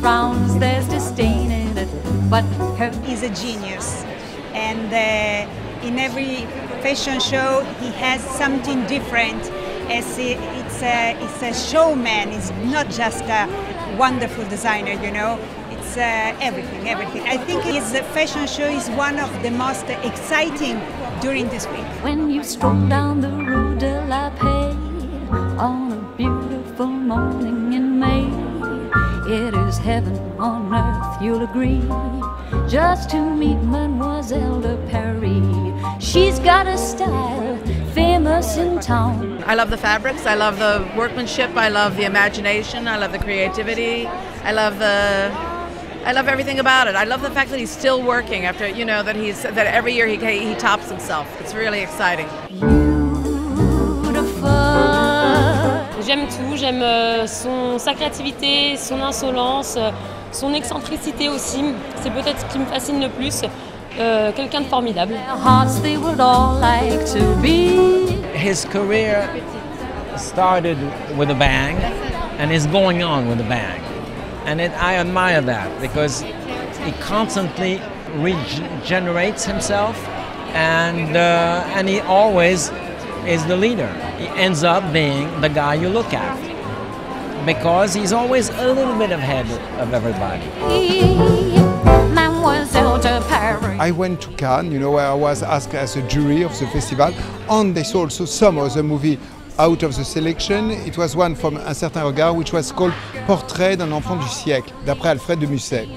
frowns, there's disdain in it, but her... He's a genius, and in every fashion show he has something different. It's a showman. It's not just a wonderful designer, you know. It's everything. I think his fashion show is one of the most exciting during this week. When you stroll down the Rue de la Paix on a beautiful morning in May, it is heaven on earth, you'll agree, just to meet Mademoiselle de Paris. She's got a style famous in town. I love the fabrics, I love the workmanship, I love the imagination, I love the creativity, I love everything about it. I love the fact that he's still working after, you know, that every year he tops himself. It's really exciting. J'aime tout, j'aime sa créativité, son insolence, son excentricité aussi. C'est peut-être ce qui me fascine le plus. Quelqu'un de formidable. His career started with a bang and is going on with a bang. And I admire that because he constantly regenerates himself and he always is the leader. He ends up being the guy you look at because he's always a little bit ahead of everybody. I went to Cannes, you know, where I was asked as a jury of the festival, and they saw also some of the movie out of the selection. It was one from Un Certain Regard, which was called Portrait d'un enfant du siècle, d'après Alfred de Musset.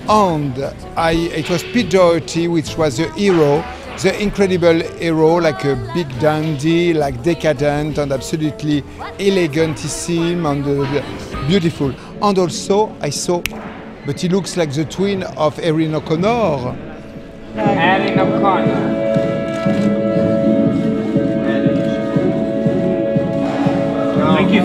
And it was Pete Doherty, which was the hero, the incredible hero, like a big dandy, like decadent and absolutely elegantissime and beautiful. And also I saw, but he looks like the twin of Erin O'Connor. Erin O'Connor. Thank you.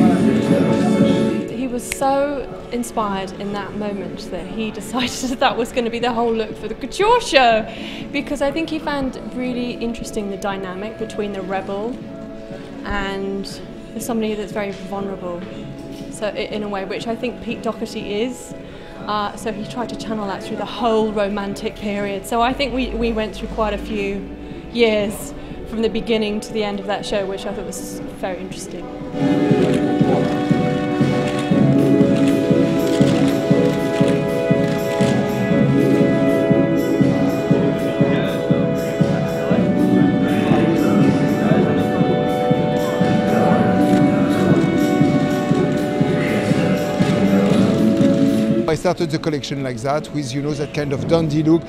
He was so inspired in that moment that he decided that was going to be the whole look for the couture show, because I think he found really interesting the dynamic between the rebel and somebody that's very vulnerable, so in a way which I think Pete Doherty is. So he tried to channel that through the whole romantic period. So I think we went through quite a few years from the beginning to the end of that show, which I thought was very interesting. I started the collection like that, with, you know, that kind of dandy look,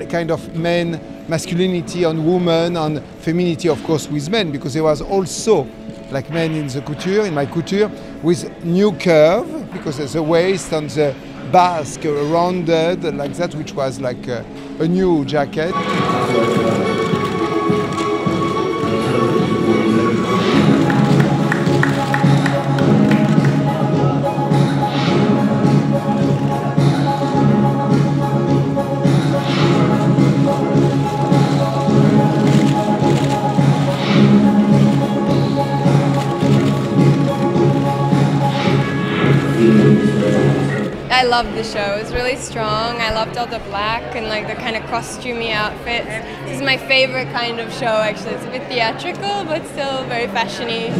kind of men, masculinity on women, and femininity, of course, with men, because there was also, like men in the couture, in my couture, with new curve, because there's the waist and the basque rounded like that, which was like a new jacket. I loved the show. It was really strong. I loved all the black and like the kind of costumey outfits. This is my favorite kind of show actually. It's a bit theatrical but still very fashiony.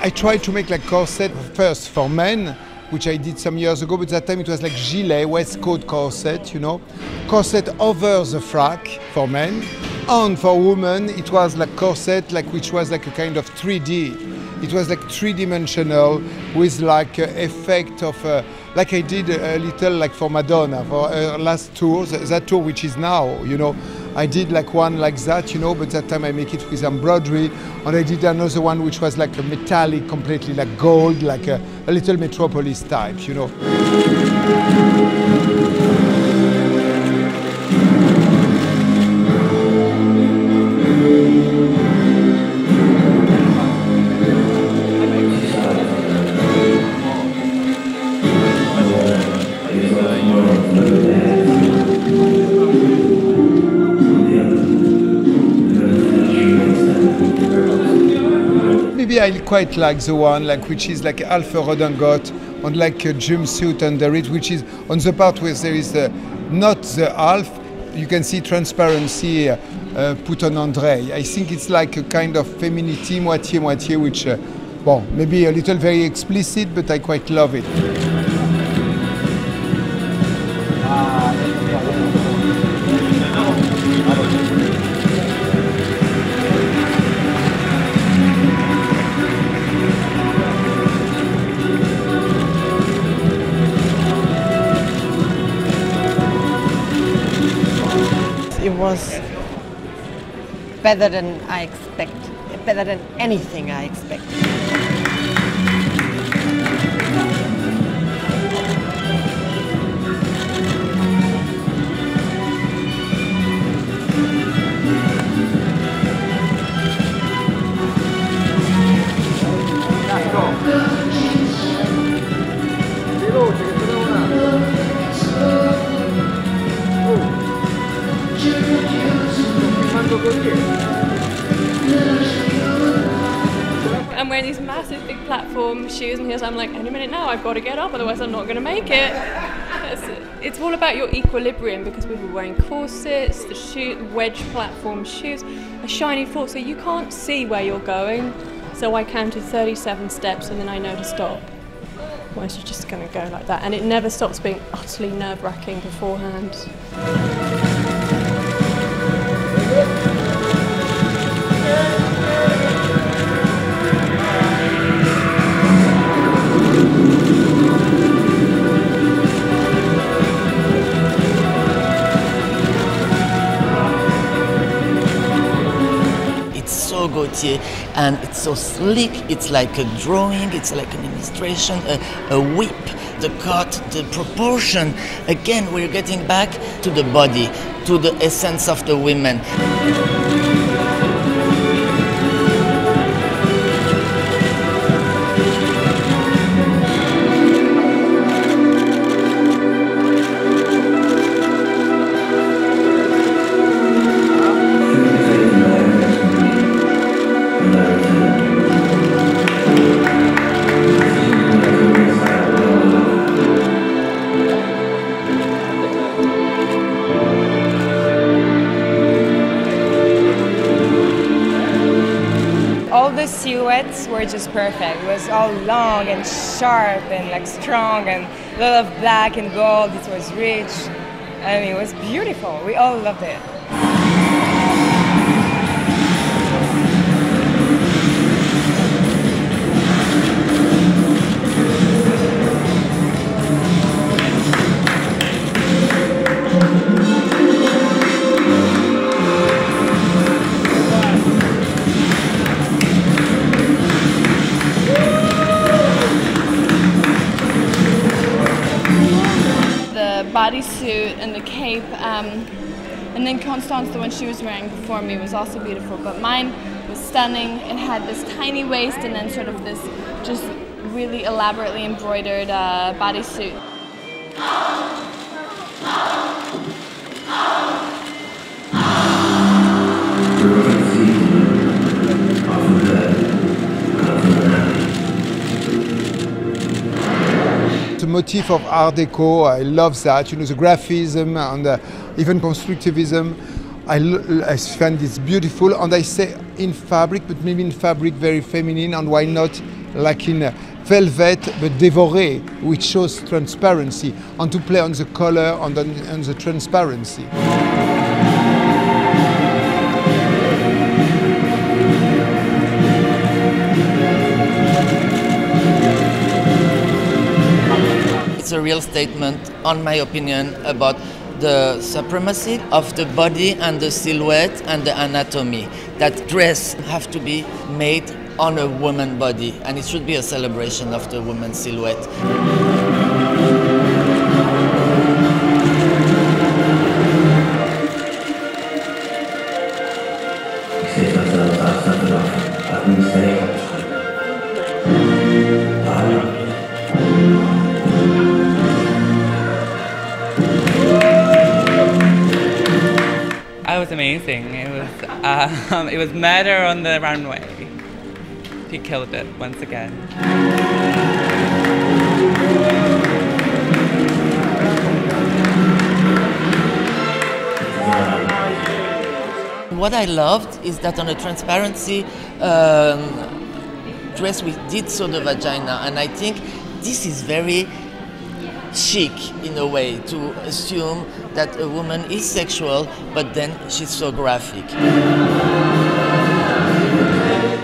I tried to make like corset first for men, which I did some years ago, but that time it was like gilet, waistcoat corset, you know. Corset over the frac for men, and for women it was like corset, like which was like a kind of 3D. It was like three-dimensional with like effect of, like I did a little like for Madonna, for her last tour, that tour which is now, you know. I did like one like that, you know, but that time I make it with embroidery, and I did another one which was like a metallic, completely like gold, like a little metropolis type, you know. maybe I quite like the one like which is like half a redingote and like a jumpsuit under it, which is on the part where there is not the half. You can see transparency put on André. I think it's like a kind of femininity, moitié-moitié, which, bon, maybe a little very explicit, but I quite love it. It was better than I expected, better than anything I expected. I'm wearing these massive big platform shoes and heels. I'm like, any minute now I've got to get up, otherwise I'm not going to make it. It's all about your equilibrium because we were wearing corsets, the wedge platform shoes, a shiny floor, so you can't see where you're going. So I counted 37 steps and then I know to stop. Otherwise you're just going to go like that. And it never stops being utterly nerve-wracking beforehand. Gaultier, and it's so sleek. It's like a drawing, it's like an illustration, a whip, the cut, the proportion. Again, we're getting back to the body, to the essence of the women. The silhouettes were just perfect. It was all long and sharp and like strong and a lot of black and gold. It was rich. I mean, it was beautiful. We all loved it. Bodysuit and the cape, and then Constance, the one she was wearing before me, was also beautiful, but mine was stunning. It had this tiny waist and then sort of this just really elaborately embroidered bodysuit. The motif of Art Deco, I love that, you know, the graphism and even constructivism. I find it's beautiful, and I say in fabric, but maybe in fabric very feminine, and why not like in velvet but dévoré, which shows transparency, and to play on the color and on the transparency. It's a real statement, on my opinion, about the supremacy of the body and the silhouette and the anatomy. That dress have to be made on a woman's body, and it should be a celebration of the woman's silhouette. It was amazing. It was murder on the runway. he killed it once again. What I loved is that on a transparency dress we did sew the vagina, and I think this is very chic in a way to assume that a woman is sexual, but then she's so graphic.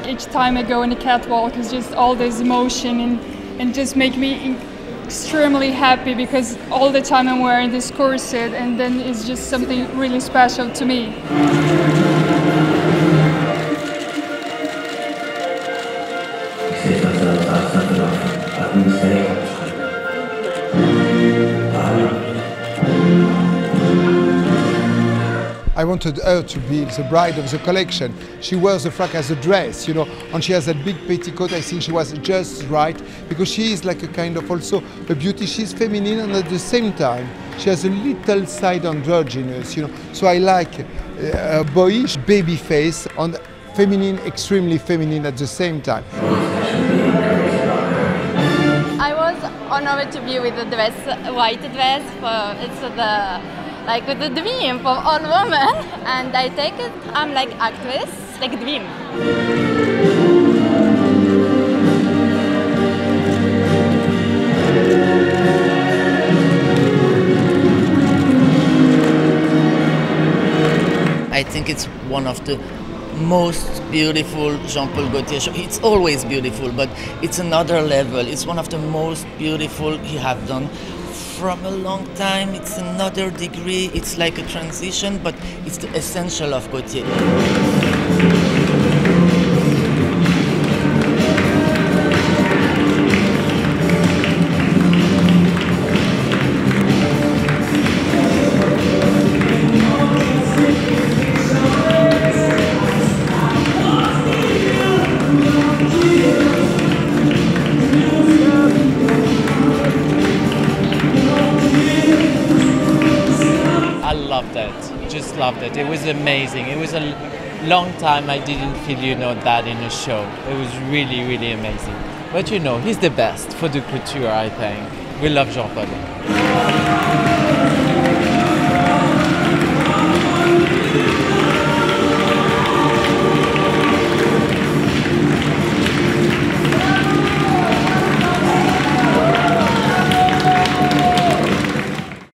Each time I go on the catwalk, it's just all this emotion and just make me extremely happy, because all the time I'm wearing this corset, and then it's just something really special to me. I wanted her to be the bride of the collection. She wears the frock as a dress, you know, and she has that big petticoat. I think she was just right, because she is like a kind of also a beauty. She's feminine, and at the same time, she has a little side androgynous, you know. So I like a boyish baby face and feminine, extremely feminine at the same time. I was honored to be with the dress, white dress. It's the like the dream for all women, and I take it. I'm like actress, like dream. I think it's one of the most beautiful Jean-Paul Gaultier show. It's always beautiful, but it's another level. It's one of the most beautiful he have done from a long time. It's another degree. It's like a transition, but it's the essential of Gaultier. Just loved it. It was amazing. It was a long time I didn't feel, you know, that in a show. It was really, really amazing. But you know, he's the best for the couture, I think. We love Jean-Paul.